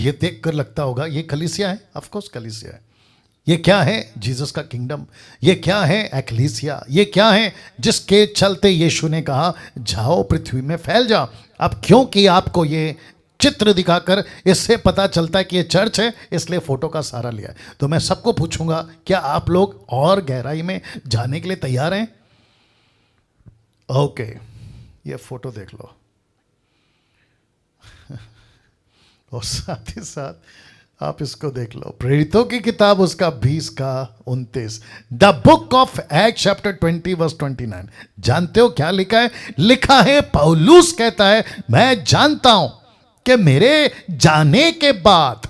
ये देखकर लगता होगा ये कलीसिया है, ऑफ कोर्स कलीसिया है। ये क्या है? जीसस का किंगडम। ये क्या है? एक्लीसिया। ये क्या है? जिसके चलते यीशु ने कहा जाओ पृथ्वी में फैल जाओ। अब क्योंकि आपको ये चित्र दिखाकर इससे पता चलता है कि ये चर्च है, इसलिए फोटो का सहारा लिया है। तो मैं सबको पूछूंगा, क्या आप लोग और गहराई में जाने के लिए तैयार हैं? ओके, ये फोटो देख लो। और साथ ही साथ आप इसको देख लो, प्रेरितों की किताब उसका 20 का 29, the book of Act chapter 20 verse 29। जानते हो क्या लिखा है? लिखा है, पौलुस कहता है मैं जानता हूं कि मेरे जाने के बाद,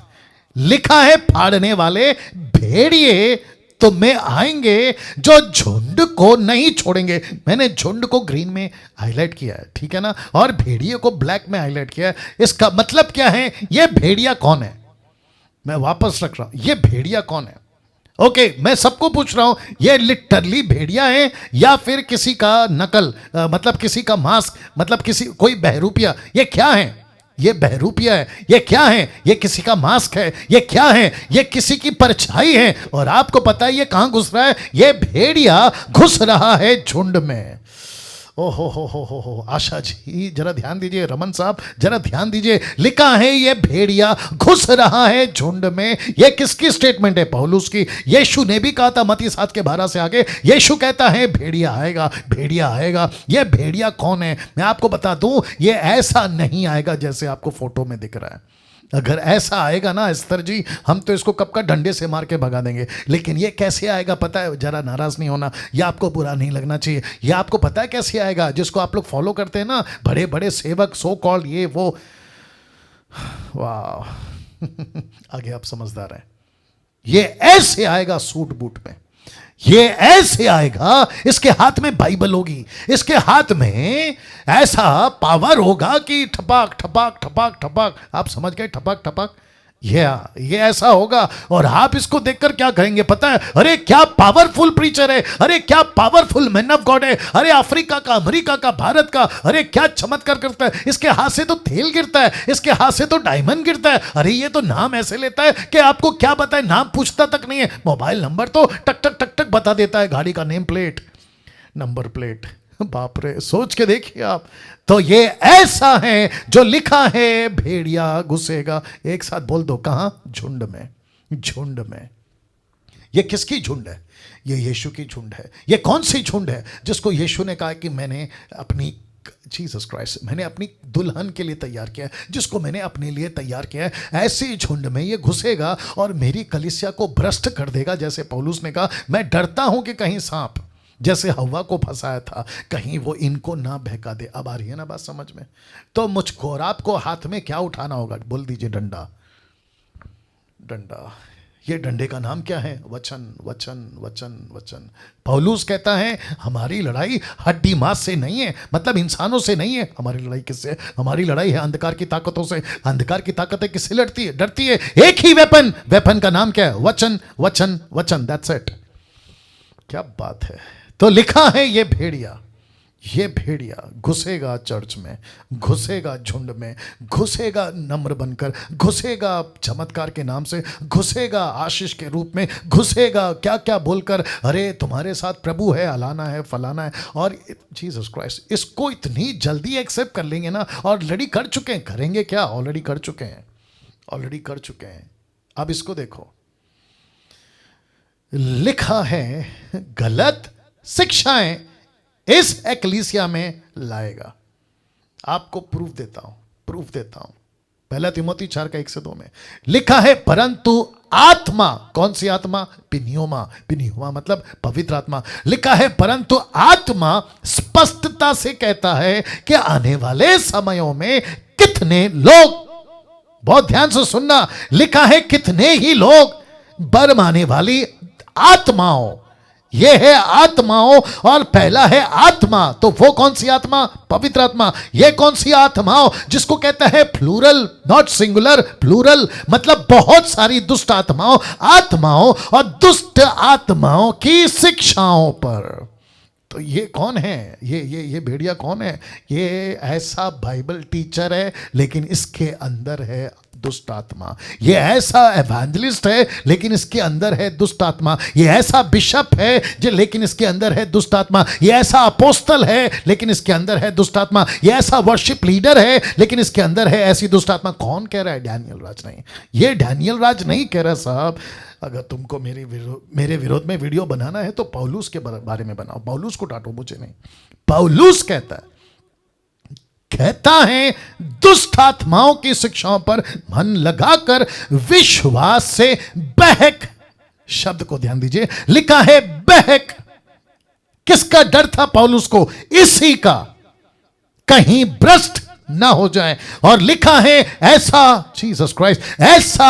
लिखा है, फाड़ने वाले भेड़िए तो में आएंगे जो झुंड को नहीं छोड़ेंगे। मैंने झुंड को ग्रीन में हाईलाइट किया है, ठीक है ना, और भेड़िए को ब्लैक में हाईलाइट किया है। इसका मतलब क्या है? ये भेड़िया कौन है? मैं वापस रख रहा हूं, ये भेड़िया कौन है? ओके, मैं सबको पूछ रहा हूं, ये लिटरली भेड़िया है या फिर किसी का नकल, मतलब किसी का मास्क, मतलब किसी कोई बहरूपिया? ये क्या है? ये बहरूपिया है। ये क्या है? ये किसी का मास्क है। ये क्या है? ये किसी की परछाई है। और आपको पता है ये कहां घुस रहा है? ये भेड़िया घुस रहा है झुंड में। ओ हो, आशा जी जरा ध्यान दीजिए, रमन साहब जरा ध्यान दीजिए। लिखा है ये भेड़िया घुस रहा है झुंड में। ये किसकी स्टेटमेंट है? पौलुस की। यीशु ने भी कहा था मत्ती 7 के 12 से आगे, यीशु कहता है भेड़िया आएगा, भेड़िया आएगा। ये भेड़िया कौन है? मैं आपको बता दूं, ये ऐसा नहीं आएगा जैसे आपको फोटो में दिख रहा है। अगर ऐसा आएगा ना अस्तर जी, हम तो इसको कब का डंडे से मार के भगा देंगे। लेकिन ये कैसे आएगा पता है? जरा नाराज नहीं होना, या आपको बुरा नहीं लगना चाहिए। ये आपको पता है कैसे आएगा? जिसको आप लोग फॉलो करते हैं ना, बड़े बड़े सेवक, सो कॉल्ड, ये वो, वाह आगे आप समझदार हैं। ये ऐसे आएगा सूट बूट में, ये ऐसे आएगा, इसके हाथ में बाइबल होगी, इसके हाथ में ऐसा पावर होगा कि ठपाक ठपाक ठपाक ठपाक, आप समझ गए? ठपाक ठपाक, ये ऐसा होगा। और आप इसको देखकर क्या कहेंगे पता है? अरे क्या पावरफुल प्रीचर है, अरे क्या पावरफुल मैन ऑफ गॉड है, अरे अफ्रीका का, अमेरिका का, भारत का, अरे क्या चमत्कार करता है। इसके हाथ से तो तेल गिरता है, इसके हाथ से तो डायमंड गिरता है। अरे ये तो नाम ऐसे लेता है कि आपको क्या बताए, नाम पूछता तक नहीं है। मोबाइल नंबर तो टक टक टक टक बता देता है, गाड़ी का नेम प्लेट, नंबर प्लेट। बाप रे, सोच के देखिए आप। तो ये ऐसा है जो लिखा है भेड़िया घुसेगा। एक साथ बोल दो, कहां? झुंड में, झुंड में। ये किसकी झुंड है? ये यीशु की झुंड है। ये कौन सी झुंड है? जिसको यीशु ने कहा कि मैंने अपनी, जीसस क्राइस्ट, मैंने अपनी दुल्हन के लिए तैयार किया है, जिसको मैंने अपने लिए तैयार किया है। ऐसी झुंड में ये घुसेगा और मेरी कलीसिया को भ्रष्ट कर देगा। जैसे पौलुस ने कहा, मैं डरता हूं कि कहीं सांप जैसे हवा को फंसाया था, कहीं वो इनको ना बहका दे। अब आ रही है ना बात समझ में? तो मुझको और आपको हाथ में क्या उठाना होगा? बोल दीजिए, डंडा। डंडा। ये डंडे का नाम क्या है? वचन, वचन, वचन, वचन। पौलुस कहता है हमारी लड़ाई हड्डी मांस से नहीं है, मतलब इंसानों से नहीं है। हमारी लड़ाई किससे? हमारी लड़ाई है अंधकार की ताकतों से। अंधकार की ताकतें किससे लड़ती है? डरती है। एक ही वेपन, वेपन का नाम क्या है? वचन, वचन, वचन। That's it. क्या बात है। तो लिखा है ये भेड़िया, ये भेड़िया घुसेगा चर्च में, घुसेगा झुंड में, घुसेगा नम्र बनकर, घुसेगा चमत्कार के नाम से, घुसेगा आशीष के रूप में, घुसेगा क्या क्या बोलकर, अरे तुम्हारे साथ प्रभु है, अलाना है, फलाना है। और जीसस क्राइस्ट, इसको इतनी जल्दी एक्सेप्ट कर लेंगे ना। और ऑलरेडी कर चुके हैं, करेंगे क्या? ऑलरेडी कर चुके हैं, ऑलरेडी कर चुके हैं। अब इसको देखो, लिखा है गलत शिक्षाएं इस एक्लीसिया में लाएगा। आपको प्रूफ देता हूं, प्रूफ देता हूं। पहला तिमोथी 4 का 1 से 2 में लिखा है, परंतु आत्मा, कौन सी आत्मा? पिन्योमा, पिन्योमा मतलब पवित्र आत्मा। लिखा है परंतु आत्मा स्पष्टता से कहता है कि आने वाले समयों में कितने लोग, बहुत ध्यान से सुनना, लिखा है कितने ही लोग बरमाने वाली आत्माओं, ये है आत्माओं। और पहला है आत्मा, तो वो कौन सी आत्मा? पवित्र आत्मा। ये कौन सी आत्माओं? जिसको कहता है प्लूरल, नॉट सिंगुलर, प्लूरल मतलब बहुत सारी दुष्ट आत्माओं, आत्माओं और दुष्ट आत्माओं की शिक्षाओं पर। तो ये कौन है? ये भेड़िया कौन है? ये ऐसा बाइबल टीचर है, लेकिन इसके अंदर है दुष्ट आत्मा। ये ऐसा एवेंजलिस्ट है लेकिन इसके अंदर है दुष्ट आत्मा। ये ऐसा बिशप है जो लेकिन इसके अंदर है दुष्ट आत्मा। ये ऐसा अपोस्तल है लेकिन इसके अंदर है दुष्ट आत्मा। ये ऐसा वर्शिप लीडर है लेकिन इसके अंदर है ऐसी दुष्ट आत्मा। कौन कह रहा है? डैनियल राज नहीं। ये डैनियल राज नहीं कह रहा साहब। अगर तुमको मेरे विरोध में वीडियो बनाना है तो पौलुस के बारे में बनाओ। पौलुस को डांटो, मुझे नहीं। पौलुस कहता है दुष्ट आत्माओं की शिक्षाओं पर मन लगाकर विश्वास से बहक। शब्द को ध्यान दीजिए, लिखा है बहक। किसका डर था पौलुस को? इसी का, कहीं भ्रष्ट ना हो जाए। और लिखा है ऐसा, जीसस क्राइस्ट, ऐसा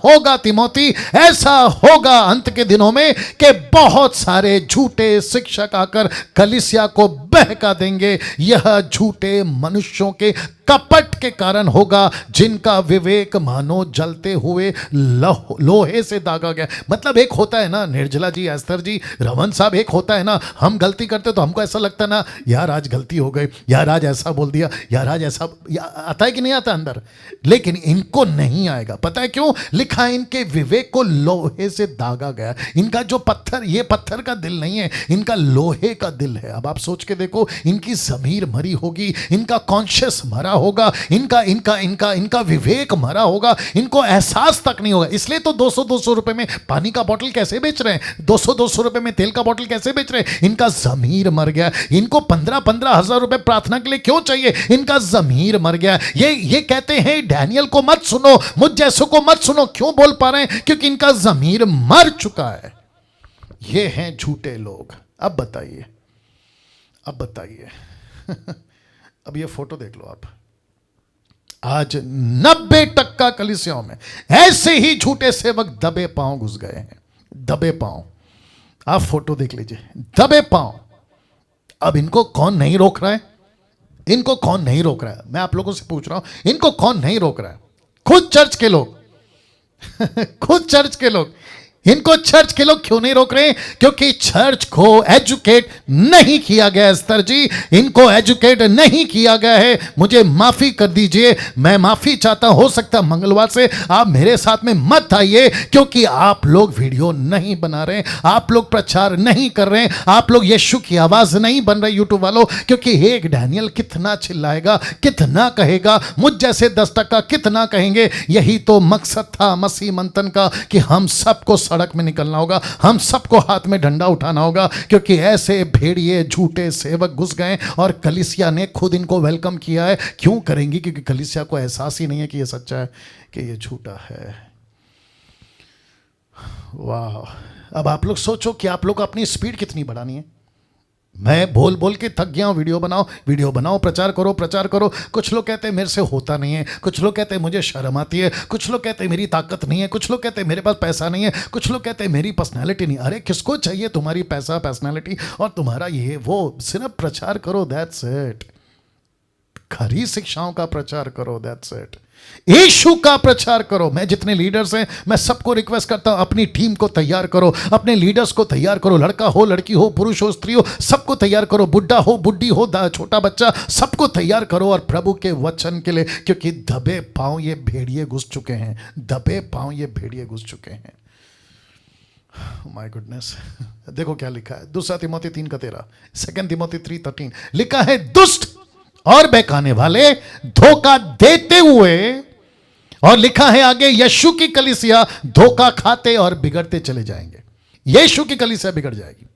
होगा तिमोथी, ऐसा होगा अंत के दिनों में कि बहुत सारे झूठे शिक्षक आकर कलीसिया को बहका देंगे। यह झूठे मनुष्यों के कपट के कारण होगा, जिनका विवेक मानो जलते हुए लोहे से दागा गया। मतलब एक होता है ना, निर्जला जी, एस्तर जी, रमन साहब, एक होता है ना, हम गलती करते तो हमको ऐसा लगता है ना, यार आज गलती हो गई, यार आज ऐसा बोल दिया, यार आज ऐसा, आता है कि नहीं आता अंदर? लेकिन इनको नहीं आएगा। पता है क्यों? लिखा है इनके विवेक को लोहे से दागा गया। इनका जो पत्थर, ये पत्थर का दिल नहीं है, इनका लोहे का दिल है। अब आप सोच के देखो, इनकी ज़मीर मरी होगी, इनका कॉन्शियस मरा होगा, इनका विवेक मरा होगा, इनको एहसास तक नहीं होगा। इसलिए तो 200 रुपए में पानी का बोतल कैसे बेच रहे हैं, 200 रुपए में तेल का बोतल कैसे बेच रहे हैं? इनका जमीर मर गया। इनको 15 हजार रुपए प्रार्थना के लिए क्यों चाहिए? इनका जमीर मर गया। ये कहते हैं डैनियल को मत सुनो, मुझ जैसों को मत सुनो। क्यों बोल पा रहे हैं? क्योंकि इनका जमीर मर चुका है। ये हैं झूठे लोग। अब बताइए अब ये फोटो देख लो आप। आज 90% कलीसियाओं में ऐसे ही झूठे सेवक दबे पांव घुस गए हैं। दबे पांव, आप फोटो देख लीजिए, दबे पांव। अब इनको कौन नहीं रोक रहा है? इनको कौन नहीं रोक रहा है? मैं आप लोगों से पूछ रहा हूं, इनको कौन नहीं रोक रहा है? खुद चर्च के लोग खुद चर्च के लोग। इनको चर्च के लोग क्यों नहीं रोक रहे? क्योंकि चर्च को एजुकेट नहीं किया गया है। स्तर जी, इनको एजुकेट नहीं किया गया है। मुझे माफी कर दीजिए, मैं माफी चाहता। हो सकता मंगलवार से आप मेरे साथ में मत आइए, क्योंकि आप लोग वीडियो नहीं बना रहे, आप लोग प्रचार नहीं कर रहे, आप लोग यीशु की आवाज नहीं बन रहे यूट्यूब वालों। क्योंकि एक डैनियल कितना चिल्लाएगा, कितना कहेगा, मुझ जैसे 10% कितना कहेंगे। यही तो मकसद था मसीह मंथन का, कि हम सबको सड़क में निकलना होगा, हम सबको हाथ में डंडा उठाना होगा। क्योंकि ऐसे भेड़िए झूठे सेवक घुस गए और कलीसिया ने खुद इनको वेलकम किया है। क्यों करेंगी? क्योंकि कलीसिया को एहसास ही नहीं है कि ये सच्चा है, कि ये झूठा है। वाह! अब आप लोग सोचो कि आप लोग अपनी स्पीड कितनी बढ़ानी है। मैं बोल बोल के थक गया हूं। वीडियो बनाओ, प्रचार करो। कुछ लोग कहते हैं मेरे से होता नहीं है, कुछ लोग कहते हैं मुझे शर्म आती है, कुछ लोग कहते हैं मेरी ताकत नहीं है, कुछ लोग कहते हैं मेरे पास पैसा नहीं है, कुछ लोग कहते हैं मेरी पर्सनालिटी नहीं। अरे किसको चाहिए तुम्हारी पैसा, पर्सनालिटी और तुम्हारा ये वो? सिर्फ प्रचार करो, दैट्स इट। खरी शिक्षाओं का प्रचार करो, दैट्स इट। यीशु का प्रचार करो। मैं जितने लीडर्स हैं, मैं सबको रिक्वेस्ट करता हूं, अपनी टीम को तैयार करो, अपने लीडर्स को तैयार करो। लड़का हो, लड़की हो, पुरुष हो, स्त्री हो, सबको तैयार करो। बुढ़ा हो, बुढ़ी हो, छोटा बच्चा, सबको तैयार करो। और प्रभु के वचन के लिए, क्योंकि दबे पांव ये भेड़िए घुस चुके हैं। दबे पांव ये भेड़िए घुस चुके हैं। My goodness. देखो क्या लिखा है, 2 तिमोथी 3:13, 2 तिमोथी 3:13 लिखा है, दुष्ट और बहकाने वाले, धोखा देते हुए, और लिखा है आगे, यीशु की कलीसिया धोखा खाते और बिगड़ते चले जाएंगे। यीशु की कलीसिया बिगड़ जाएगी।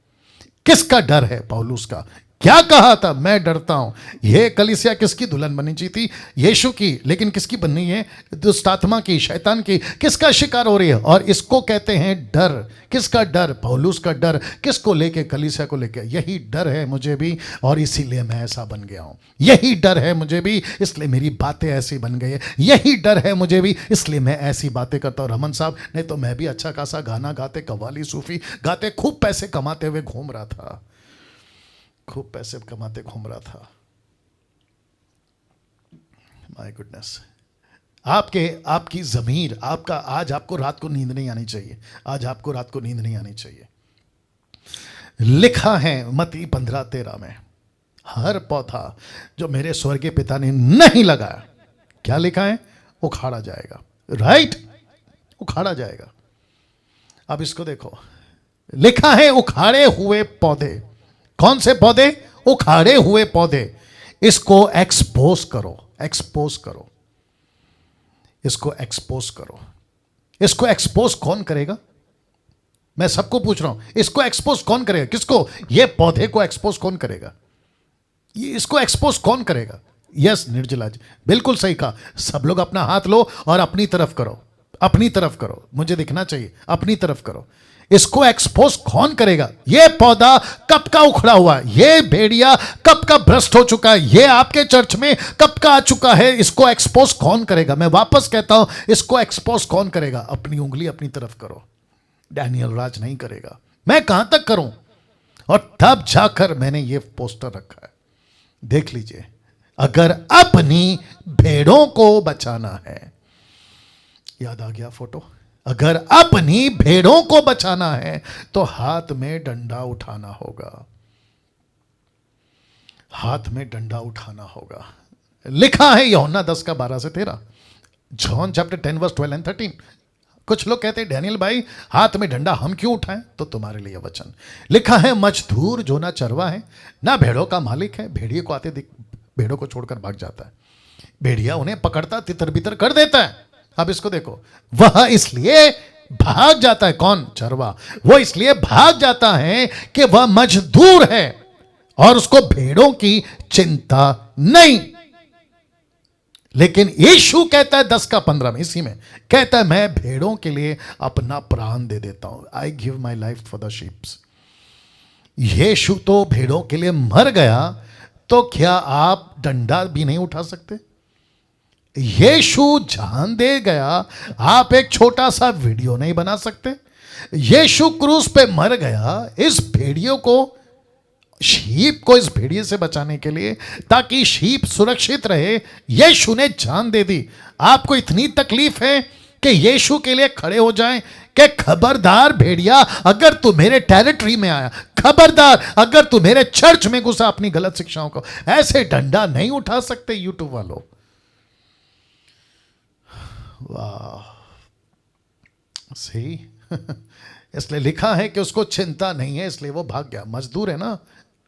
किसका डर है? पौलुस का। क्या कहा था? मैं डरता हूं। यह कलीसिया किसकी दुल्हन बननी चाहिए थी? यीशु की। लेकिन किसकी बननी है? दुष्ट आत्मा की, शैतान की। किसका शिकार हो रही है? और इसको कहते हैं डर। किसका डर? पौलुस का डर। किसको लेके? कलीसिया को लेके। यही डर है मुझे भी, और इसीलिए मैं ऐसा बन गया हूं। यही डर है मुझे भी, इसलिए मेरी बातें ऐसी बन गई है। यही डर है मुझे भी, इसलिए मैं ऐसी बातें करता हूं। रमन साहब, नहीं तो मैं भी अच्छा खासा गाना गाते, कव्वाली सूफी गाते, खूब पैसे कमाते हुए घूम रहा था, खूब पैसे कमाते घूम रहा था। My goodness. आपकी ज़मीर, आज आपको रात को नींद नहीं आनी चाहिए। आज आपको रात को नींद नहीं आनी चाहिए। लिखा है मत्ती 15:13 में, हर पौधा जो मेरे स्वर्गीय पिता ने नहीं लगाया, क्या लिखा है? उखाड़ा जाएगा। राइट, उखाड़ा जाएगा। अब इसको देखो, लिखा है उखाड़े हुए पौधे। कौन से पौधे? उखाड़े हुए पौधे। इसको एक्सपोज करो, एक्सपोज करो, इसको एक्सपोज करो। इसको एक्सपोज कौन करेगा? मैं सबको पूछ रहा हूं, इसको एक्सपोज कौन करेगा? किसको? ये पौधे को एक्सपोज कौन करेगा? ये इसको एक्सपोज कौन करेगा? यस निर्जला जी, बिल्कुल सही कहा। सब लोग अपना हाथ लो और अपनी तरफ करो, अपनी तरफ करो, मुझे दिखना चाहिए, अपनी तरफ करो। इसको एक्सपोज कौन करेगा? ये पौधा कब का उखड़ा हुआ है, ये भेड़िया कब का भ्रष्ट हो चुका है, ये आपके चर्च में कब का आ चुका है, इसको एक्सपोज कौन करेगा? मैं वापस कहता हूं, इसको एक्सपोज कौन करेगा? अपनी उंगली अपनी तरफ करो। डैनियल राज नहीं करेगा। मैं कहां तक करूं? और तब जाकर मैंने ये पोस्टर रखा है, देख लीजिए। अगर अपनी भेड़ों को बचाना है, याद आ गया फोटो? अगर अपनी भेड़ों को बचाना है तो हाथ में डंडा उठाना होगा, हाथ में डंडा उठाना होगा। लिखा है यूहन्ना 10 का 12 से 13, जॉन चैप्टर 10 वर्स 12 एंड 13। कुछ लोग कहते हैं डैनियल भाई हाथ में डंडा हम क्यों उठाएं? तो तुम्हारे लिए वचन लिखा है, मजदूर जो ना चरवा है ना भेड़ों का मालिक है, भेड़िए को आते दिख भेड़ों को छोड़कर भाग जाता है, भेड़िया उन्हें पकड़ता तितर बितर कर देता है। अब इसको देखो, वह इसलिए भाग जाता है, कौन? चरवा। वो इसलिए भाग जाता है कि वह मजदूर है और उसको भेड़ों की चिंता नहीं। लेकिन यीशु कहता है 10 का 15 में, इसी में कहता है, मैं भेड़ों के लिए अपना प्राण दे देता हूं। I give my life for the sheeps. Yeshu तो भेड़ों के लिए मर गया, तो क्या आप डंडा भी नहीं उठा सकते? यीशु जान दे गया, आप एक छोटा सा वीडियो नहीं बना सकते? यीशु क्रूस पे मर गया इस भेड़ियों को, शीप को इस भेड़िए से बचाने के लिए, ताकि शीप सुरक्षित रहे। यीशु ने जान दे दी। आपको इतनी तकलीफ है कि यीशु के लिए खड़े हो जाएं कि खबरदार भेड़िया, अगर तू मेरे टेरिटरी में आया, खबरदार अगर तू मेरे चर्च में घुसा अपनी गलत शिक्षाओं को, ऐसे डंडा नहीं उठा सकते यूट्यूब वालों। वाह, सही। इसलिए लिखा है कि उसको चिंता नहीं है, इसलिए वो भाग गया। मजदूर है ना,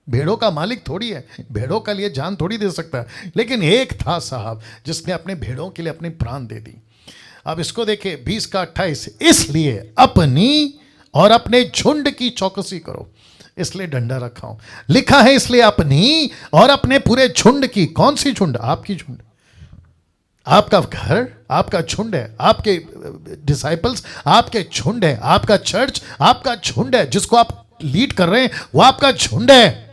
भेड़ों का मालिक थोड़ी है, भेड़ों का लिए जान थोड़ी दे सकता है। लेकिन एक था साहब जिसने अपने भेड़ों के लिए अपनी प्राण दे दी। अब इसको देखिए 20 का 28, इसलिए अपनी और अपने झुंड की चौकसी करो। इसलिए डंडा रखा हूं। लिखा है इसलिए अपनी और अपने पूरे झुंड की। कौन सी झुंड? आपकी झुंड, आपका घर आपका झुंड है, आपके डिसाइपल्स आपके झुंड है, आपका चर्च आपका झुंड है, जिसको आप लीड कर रहे हैं वो आपका झुंड है।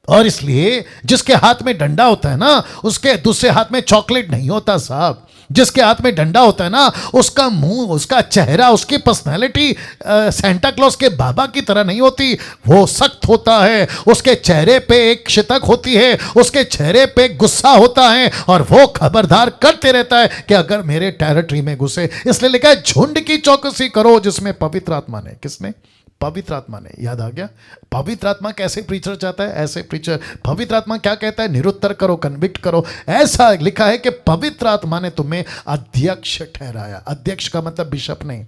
और इसलिए जिसके हाथ में डंडा होता है ना, उसके दूसरे हाथ में चॉकलेट नहीं होता साहब। जिसके हाथ में डंडा होता है ना, उसका मुंह, उसका चेहरा, उसकी पर्सनैलिटी सेंटा क्लॉज के बाबा की तरह नहीं होती। वो सख्त होता है, उसके चेहरे पे एक शितक होती है, उसके चेहरे पे गुस्सा होता है, और वो खबरदार करते रहता है कि अगर मेरे टेरिटरी में घुसे। इसलिए लिखा है झुंड की चौकसी करो, जिसमें पवित्र आत्मा ने, किसने? पवित्र आत्मा ने। याद आ गया? पवित्र आत्मा कैसे प्रीचर चाहता है, ऐसे प्रीचर। पवित्र आत्मा क्या कहता है? निरुत्तर करो, कन्विक्ट करो। ऐसा लिखा है कि पवित्र आत्मा ने तुम्हें अध्यक्ष ठहराया। अध्यक्ष का मतलब बिशप नहीं,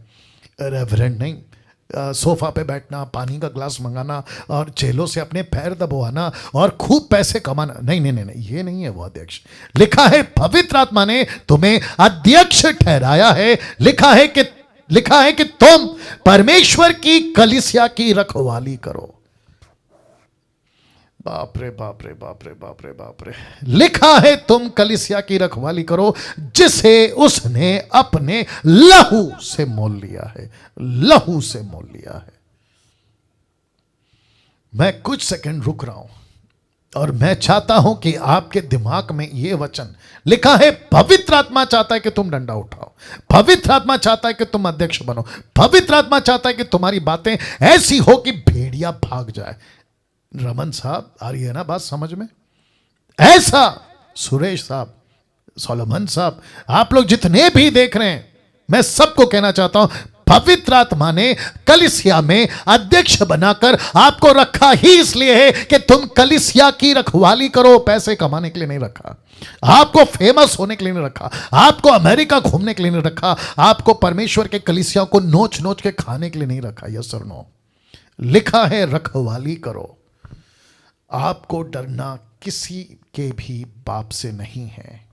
रेवरेंड नहीं, सोफा पे बैठना, पानी का ग्लास मंगाना और चेलों से अपने पैर दबवाना और खूब पैसे कमाना, नहीं नहीं नहीं, ये नहीं है वो अध्यक्ष। लिखा है पवित्र आत्मा ने तुम्हें अध्यक्ष ठहराया है। लिखा है कि तुम परमेश्वर की कलीसिया की रखवाली करो। बाप रे बाप रे बाप रे बाप रे बाप रे। लिखा है तुम कलीसिया की रखवाली करो, जिसे उसने अपने लहू से मोल लिया है। लहू से मोल लिया है। मैं कुछ सेकंड रुक रहा हूं और मैं चाहता हूं कि आपके दिमाग में यह वचन लिखा है। पवित्र आत्मा चाहता है कि तुम डंडा उठाओ, पवित्र आत्मा चाहता है कि तुम अध्यक्ष बनो, पवित्र आत्मा चाहता है कि तुम्हारी बातें ऐसी हो कि भेड़िया भाग जाए। रमन साहब, आ रही है ना बात समझ में? ऐसा सुरेश साहब, सोलोमन साहब, आप लोग जितने भी देख रहे हैं, मैं सबको कहना चाहता हूं, पवित्र आत्मा ने कलीसिया में अध्यक्ष बनाकर आपको रखा ही इसलिए है कि तुम कलीसिया की रखवाली करो। पैसे कमाने के लिए नहीं रखा, आपको फेमस होने के लिए नहीं रखा, आपको अमेरिका घूमने के लिए नहीं रखा, आपको परमेश्वर के कलीसिया को नोच नोच के खाने के लिए नहीं रखा। यस और नो? लिखा है रखवाली करो। आपको डरना किसी के भी बाप से नहीं है।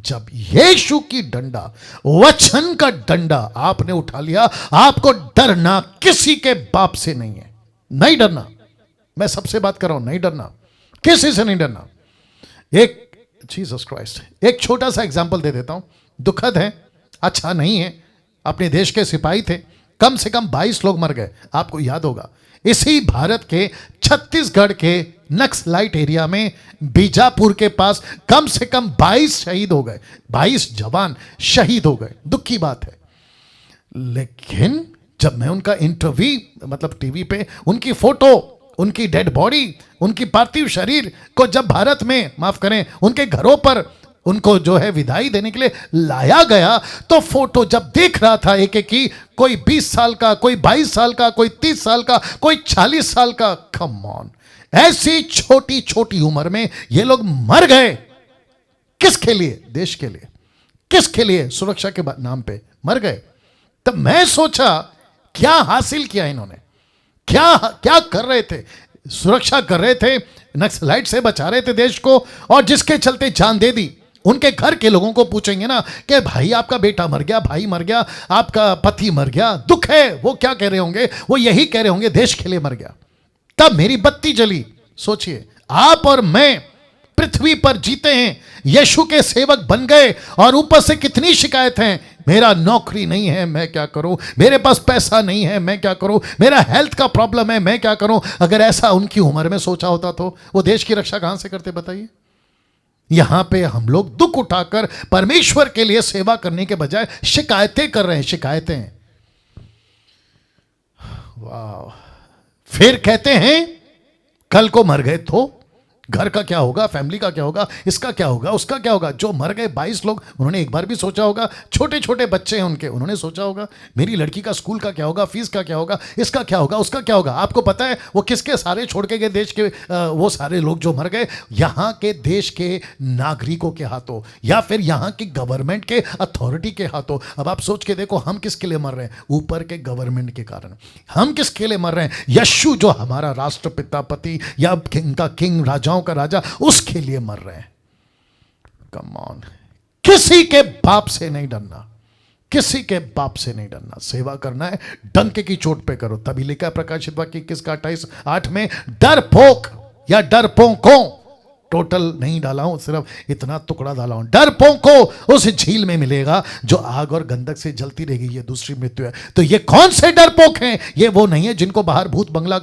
जब यीशु की डंडा, वचन का डंडा आपने उठा लिया, आपको डरना किसी के बाप से नहीं है। नहीं डरना, मैं सबसे बात कर रहा हूं, नहीं डरना, किसी से नहीं डरना। एक जीसस क्राइस्ट, एक छोटा सा एग्जांपल दे देता हूं, दुखद है, अच्छा नहीं है। अपने देश के सिपाही थे, कम से कम 22 लोग मर गए। आपको याद होगा, इसी भारत के छत्तीसगढ़ के नक्सलाइट एरिया में बीजापुर के पास कम से कम 22 शहीद हो गए, 22 जवान शहीद हो गए। दुख की बात है। लेकिन जब मैं उनका इंटरव्यू, मतलब टीवी पे उनकी फोटो, उनकी डेड बॉडी, उनकी पार्थिव शरीर को जब भारत में, माफ करें, उनके घरों पर उनको जो है विदाई देने के लिए लाया गया, तो फोटो जब देख रहा था एक एक की, कोई 20 साल का, कोई 22 साल का, कोई 30 साल का, कोई 40 साल का। कम ऑन, ऐसी छोटी छोटी उम्र में ये लोग मर गए। किसके लिए? देश के लिए। किसके लिए? सुरक्षा के नाम पे मर गए। तब मैं सोचा, क्या हासिल किया इन्होंने? क्या क्या कर रहे थे? सुरक्षा कर रहे थे, नक्सलाइट से बचा रहे थे देश को, और जिसके चलते जान दे दी। उनके घर के लोगों को पूछेंगे ना कि भाई आपका बेटा मर गया, भाई मर गया, आपका पति मर गया, दुख है। वो क्या कह रहे होंगे? वो यही कह रहे होंगे, देश के लिए मर गया। तब मेरी बत्ती जली। सोचिए, आप और मैं पृथ्वी पर जीते हैं, यीशु के सेवक बन गए, और ऊपर से कितनी शिकायत है। मेरा नौकरी नहीं है, मैं क्या करूं? मेरे पास पैसा नहीं है, मैं क्या करूं? मेरा हेल्थ का प्रॉब्लम है, मैं क्या करूं? अगर ऐसा उनकी उम्र में सोचा होता तो वो देश की रक्षा कहां से करते, बताइए? यहां पे हम लोग दुख उठाकर परमेश्वर के लिए सेवा करने के बजाय शिकायतें कर रहे हैं, शिकायतें। वाह। फिर कहते हैं कल को मर गए तो घर का क्या होगा, फैमिली का क्या होगा, इसका क्या होगा, उसका क्या होगा। जो मर गए 22 लोग, उन्होंने एक बार भी सोचा होगा? छोटे छोटे बच्चे हैं उनके, उन्होंने सोचा होगा मेरी लड़की का स्कूल का क्या होगा, फीस का क्या होगा, इसका क्या होगा, उसका क्या होगा। आपको पता है वो किसके सारे छोड़ के गए देश के? वो सारे लोग जो मर गए, यहाँ के देश के नागरिकों के हाथों, या फिर यहाँ की गवर्नमेंट के अथॉरिटी के हाथों। अब आप सोच के देखो, हम किसके लिए मर रहे हैं? ऊपर के गवर्नमेंट के कारण। हम किसके लिए मर रहे हैं? यीशु जो हमारा राष्ट्रपिता, पति, या इनका किंग, राजाओं का राजा, उसके लिए मर रहे हैं। कम ऑन, किसी के बाप से नहीं डरना, किसी के बाप से नहीं डरना। सेवा करना है, डंके की चोट पे करो। तभी लिखा है प्रकाशित वाक्य 21:28 में, डरपोक या डरपोकों, टोटल नहीं डाला हूं, सिर्फ इतना टुकड़ा डाला हूं, डरपोकों उस झील में मिलेगा जो आग और गंधक से जलती रहेगी। ये दूसरी मृत्यु है। तो ये कौन से डरपोक हैं? ये वो नहीं है जिनको बाहर भूत बंगला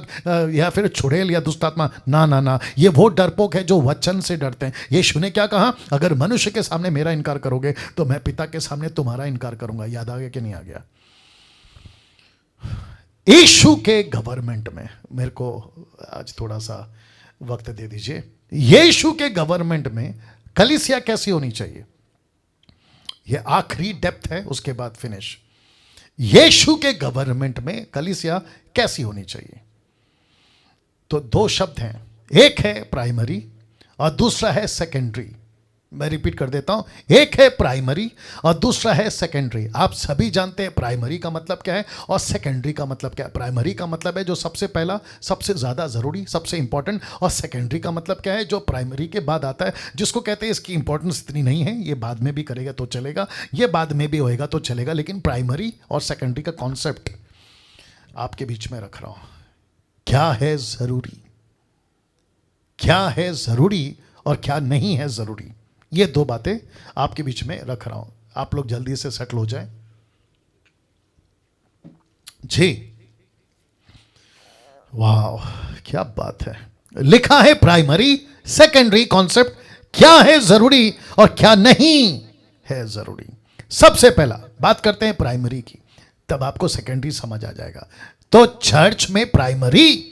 या फिर छुड़ैल या दुष्टात्मा, ना ना ना, ये वो डरपोक है जो वचन से डरते हैं। यीशु ने क्या कहा? अगर मनुष्य के सामने मेरा इनकार करोगे तो मैं पिता के सामने तुम्हारा इनकार करूंगा। याद आ गया कि नहीं आ गया? यीशु के गवर्नमेंट में, मेरे को आज थोड़ा सा वक्त दे दीजिए। यीशु के गवर्नमेंट में कलीसिया कैसी होनी चाहिए? यह आखिरी डेप्थ है, उसके बाद फिनिश। यीशु के गवर्नमेंट में कलीसिया कैसी होनी चाहिए? तो 2 शब्द हैं, एक है प्राइमरी और दूसरा है सेकेंडरी। मैं रिपीट कर देता हूं, एक है प्राइमरी और दूसरा है सेकेंडरी। आप सभी जानते हैं प्राइमरी का मतलब क्या है और सेकेंडरी का मतलब क्या है। प्राइमरी का मतलब है जो सबसे पहला, सबसे ज़्यादा ज़रूरी, सबसे इंपॉर्टेंट, और सेकेंडरी का मतलब क्या है? जो प्राइमरी के बाद आता है, जिसको कहते हैं इसकी इंपॉर्टेंस इतनी नहीं है, ये बाद में भी करेगा तो चलेगा, ये बाद में भी होएगा तो चलेगा, लेकिन प्राइमरी और सेकेंडरी का कॉन्सेप्ट आपके बीच में रख रहा हूं। क्या है ज़रूरी, क्या है ज़रूरी और क्या नहीं है ज़रूरी, ये 2 बातें आपके बीच में रख रहा हूं। आप लोग जल्दी से सेटल हो जाएं जी। वाह, क्या बात है। लिखा है प्राइमरी, सेकेंडरी कॉन्सेप्ट, क्या है जरूरी और क्या नहीं है जरूरी। सबसे पहला बात करते हैं प्राइमरी की, तब आपको सेकेंडरी समझ आ जाएगा। तो चर्च में प्राइमरी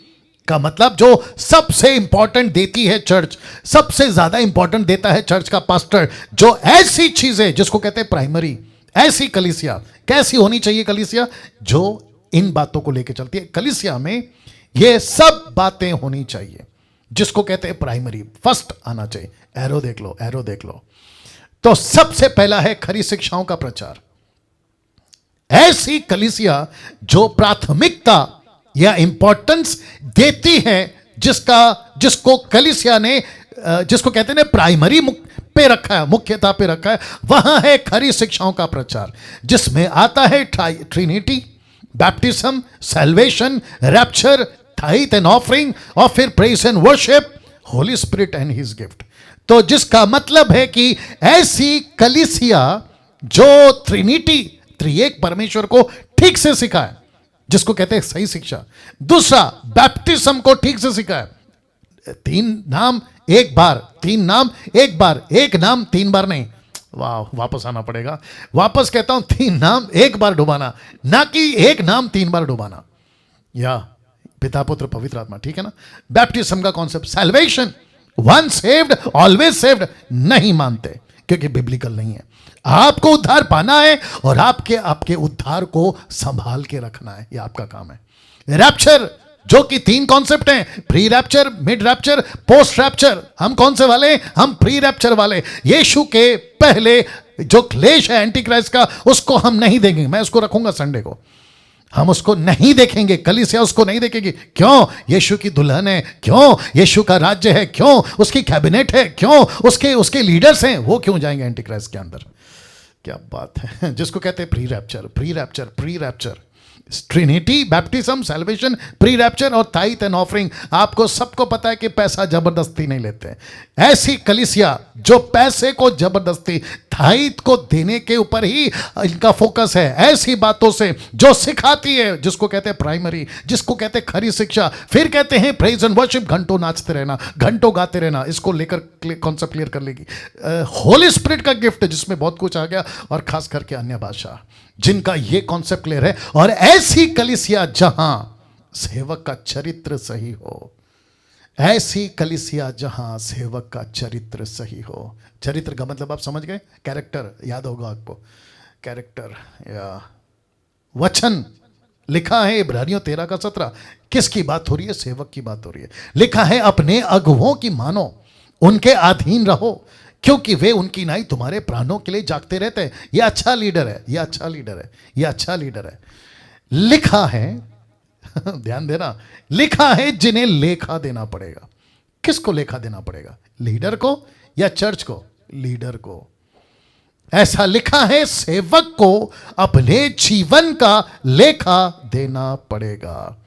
का मतलब जो सबसे इंपॉर्टेंट देती है चर्च, सबसे ज्यादा इंपॉर्टेंट देता है चर्च का पास्टर, जो ऐसी चीजें जिसको कहते हैं प्राइमरी, ऐसी कलीसिया कैसी होनी चाहिए? कलीसिया जो इन बातों को लेकर चलती है। कलीसिया में ये सब बातें होनी चाहिए, जिसको कहते हैं प्राइमरी, फर्स्ट आना चाहिए। एरो देख लो, एरो देख लो। तो सबसे पहला है खरी शिक्षाओं का प्रचार। ऐसी कलीसिया जो प्राथमिकता या इंपॉर्टेंस देती है, जिसको कलीसिया ने जिसको कहते हैं प्राइमरी पे रखा है, मुख्यता पे रखा है, वहां है खरी शिक्षाओं का प्रचार, जिसमें आता है Trinity, baptism, salvation, rapture, tithe and offering, और फिर praise and worship, Holi spirit and his gift. तो जिसका मतलब है कि ऐसी कलीसिया जो ट्रिनिटी, त्रिएक परमेश्वर को ठीक से सिखाए, जिसको कहते हैं सही शिक्षा। दूसरा, बैप्टिज्म को ठीक से सिखाए। 3 नाम एक बार, 3 नाम एक बार, एक नाम 3 बार नहीं। वाह, वापस आना पड़ेगा। वापस कहता हूं, 3 नाम एक बार डुबाना, ना कि एक नाम 3 बार डुबाना। या पिता पुत्र पवित्र आत्मा, ठीक है ना। बैप्टिज्म का concept, salvation, one saved always saved नहीं मानते, क्योंकि बिब्लिकल नहीं है। आपको उद्धार पाना है और आपके उद्धार को संभाल के रखना है, ये आपका काम है। रैप्चर, जो कि 3 कॉन्सेप्ट हैं, pre rapture, mid rapture, post rapture. हम कौन से वाले? हम प्री रैप्चर वाले। यीशु के पहले जो क्लेश है एंटी क्राइस्ट का, उसको हम नहीं देंगे। मैं उसको रखूंगा संडे को, हम उसको नहीं देखेंगे, कलीसिया उसको नहीं देखेगी। क्यों? यीशु की दुल्हन है, क्यों यीशु का राज्य है, क्यों उसकी कैबिनेट है, क्यों उसके लीडर्स हैं, वो क्यों जाएंगे एंटी क्राइस्ट के अंदर? क्या बात है। जिसको कहते हैं pre rapture, pre rapture, pre rapture, Trinity, baptism, salvation, pre rapture और टाइथ एंड ऑफरिंग। आपको सबको पता है कि पैसा जबरदस्ती नहीं लेते। ऐसी कलीसिया जो पैसे को जबरदस्ती, टाइथ को देने के ऊपर ही इनका फोकस है, ऐसी बातों से जो सिखाती है, जिसको कहते हैं प्राइमरी, जिसको कहते हैं खरी शिक्षा। फिर कहते हैं प्रेज एंड वर्शिप, घंटों नाचते रहना, घंटों गाते रहना। इसको लेकर कॉन्सेप्ट क्लियर कर लेगी। होली स्पिरिट का गिफ्ट, जिसमें बहुत कुछ आ गया, और खास करके अन्य भाषा, जिनका ये कॉन्सेप्ट क्लियर है। और ऐसी कलीसिया जहां सेवक का चरित्र सही हो, ऐसी कलीसिया जहां सेवक का चरित्र सही हो। चरित्र का मतलब आप समझ गए? कैरेक्टर, याद होगा आपको, कैरेक्टर या वचन। लिखा है इब्रानियों 13 का 17, किसकी बात हो रही है? सेवक की बात हो रही है। लिखा है अपने अगुवों की मानो, उनके अधीन रहो, क्योंकि वे उनकी नाई तुम्हारे प्राणों के लिए जागते रहते हैं। यह अच्छा लीडर है, यह अच्छा लीडर है, यह अच्छा लीडर है। लिखा है ध्यान देना, लिखा है जिन्हें लेखा देना पड़ेगा। किसको लेखा देना पड़ेगा? लीडर को या चर्च को? लीडर को। ऐसा लिखा है सेवक को अपने जीवन का लेखा देना पड़ेगा,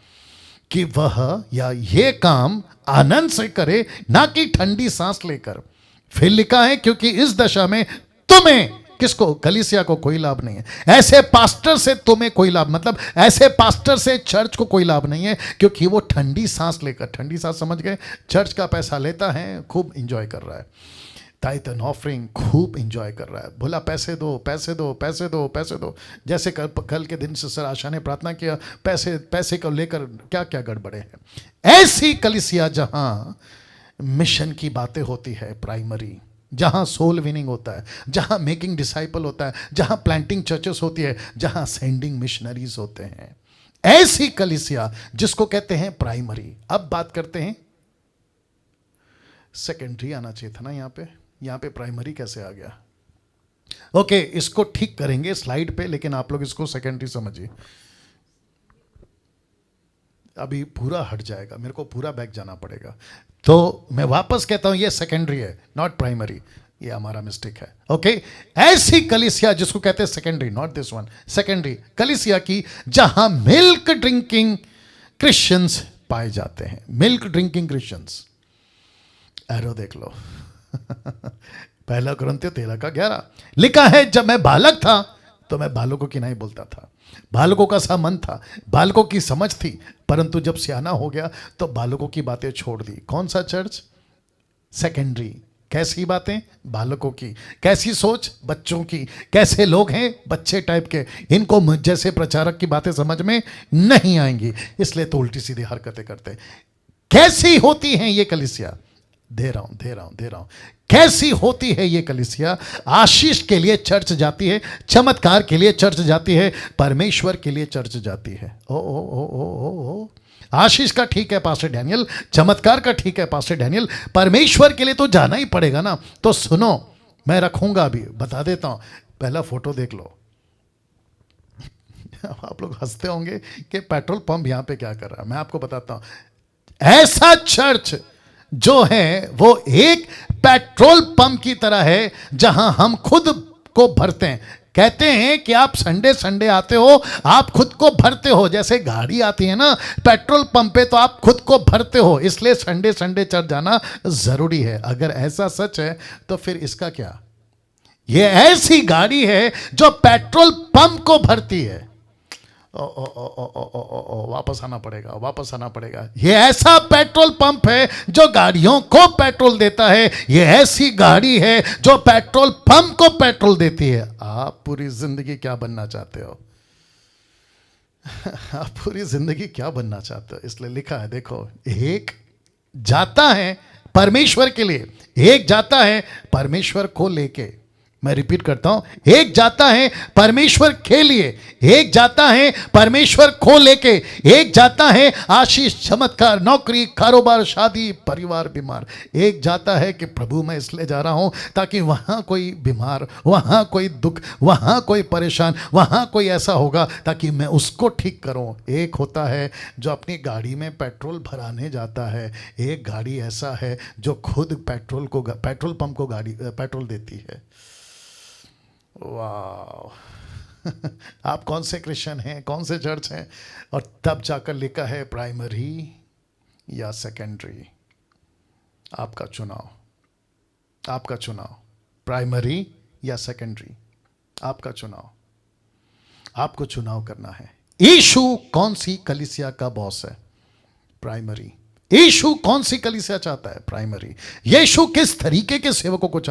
कि वह या ये काम आनंद से करे, ना कि ठंडी सांस लेकर। फिर लिखा है क्योंकि इस दशा में तुम्हें, किसको? कलीसिया को कोई लाभ नहीं है। ऐसे पास्टर से तुम्हें कोई लाभ, मतलब ऐसे पास्टर से चर्च को कोई लाभ नहीं है, क्योंकि वो ठंडी सांस लेकर, ठंडी सांस समझ गए, चर्च का पैसा लेता है, खूब इंजॉय कर रहा है, टाइथ एंड ऑफरिंग खूब इंजॉय कर रहा है, बोला पैसे दो पैसे दो पैसे दो पैसे दो। जैसे कल के दिन सिस्टर आशा ने प्रार्थना किया, पैसे को लेकर क्या क्या गड़बड़े हैं। ऐसी कलीसिया जहां मिशन की बातें होती है, प्राइमरी, जहां सोल विनिंग होता है, जहां मेकिंग डिसाइपल होता है, जहां प्लांटिंग चर्चेस होती है, जहां सेंडिंग मिशनरीज होते हैं, ऐसी कलीसिया जिसको कहते हैं प्राइमरी। अब बात करते हैं सेकेंडरी, आना चाहिए था ना यहां पे प्राइमरी कैसे आ गया? ओके, इसको ठीक करेंगे स्लाइड पे, लेकिन आप लोग इसको सेकेंडरी समझिए। अभी पूरा हट जाएगा, मेरे को पूरा बैक जाना पड़ेगा। तो मैं वापस कहता हूं, ये सेकेंडरी है, नॉट प्राइमरी। ये हमारा मिस्टेक है। ओके, ऐसी कलीसिया जिसको कहते हैं secondary, not this one, secondary कलीसिया की, जहां मिल्क ड्रिंकिंग क्रिश्चियंस पाए जाते हैं। मिल्क ड्रिंकिंग क्रिश्चियंस, एरो देख लो। पहला कुरिन्थियों 13 का 11 लिखा है, जब मैं बालक था तो मैं बालकों की नहीं बोलता था, बालकों का सा मन था, बालकों की समझ थी, परंतु जब सियाना हो गया तो बालकों की बातें छोड़ दी। कौन सा चर्च? सेकेंडरी। कैसी बातें? बालकों की। कैसी सोच? बच्चों की। कैसे लोग हैं? बच्चे टाइप के। इनको मुझ जैसे प्रचारक की बातें समझ में नहीं आएंगी, इसलिए तो उल्टी सीधी हरकतें करते। कैसी होती हैं ये कलीसिया? दे रहा हूं। कैसी होती है ये कलीसिया? आशीष के लिए चर्च जाती है, चमत्कार के लिए चर्च जाती है, परमेश्वर के लिए चर्च जाती है। ओ ओ ओ ओ ओ ओ आशीष का ठीक है पास्टर डैनियल, चमत्कार का ठीक है पास्टर डैनियल, परमेश्वर के लिए तो जाना ही पड़ेगा ना। तो सुनो, मैं रखूंगा, अभी बता देता हूं। पहला फोटो देख लो। आप लोग हंसते होंगे कि पेट्रोल पंप यहां पे क्या कर रहा है। मैं आपको बताता हूं, ऐसा चर्च जो है वो एक पेट्रोल पंप की तरह है, जहां हम खुद को भरते हैं। कहते हैं कि आप संडे संडे आते हो, आप खुद को भरते हो। जैसे गाड़ी आती है ना पेट्रोल पंप पे, तो आप खुद को भरते हो, इसलिए संडे संडे चर्च जाना जरूरी है। अगर ऐसा सच है तो फिर इसका क्या? ये ऐसी गाड़ी है जो पेट्रोल पंप को भरती है। वापस आना पड़ेगा। ये ऐसा पेट्रोल पंप है जो गाड़ियों को पेट्रोल देता है। ये ऐसी गाड़ी है जो पेट्रोल पंप को पेट्रोल देती है। आप पूरी जिंदगी क्या बनना चाहते हो? आप पूरी जिंदगी क्या बनना चाहते हो? इसलिए लिखा है, देखो, एक जाता है परमेश्वर के लिए, एक जाता है परमेश्वर को लेके। मैं रिपीट करता हूं, एक जाता है परमेश्वर के लिए, एक जाता है परमेश्वर को लेके, एक जाता है आशीष, चमत्कार, नौकरी, कारोबार, शादी, परिवार, बीमार। एक जाता है कि प्रभु मैं इसलिए जा रहा हूं ताकि वहां कोई बीमार, वहां कोई दुख, वहां कोई परेशान, वहां कोई ऐसा होगा ताकि मैं उसको ठीक करूं। एक होता है जो अपनी गाड़ी में पेट्रोल भराने जाता है, एक गाड़ी ऐसा है जो खुद पेट्रोल पंप को गाड़ी पेट्रोल देती है। वाह! आप कौन से क्रिश्चियन हैं, कौन से चर्च हैं? और तब जाकर लिखा है प्राइमरी या सेकेंडरी। आपका चुनाव, आपका चुनाव, प्राइमरी या सेकेंडरी, आपका चुनाव। आपको चुनाव करना है। यीशु कौन सी कलीसिया का बॉस है? प्राइमरी। यीशु कौन सी कलीसिया चाहता है? प्राइमरी। यीशु किस तरीके के सेवकों को चाहता है?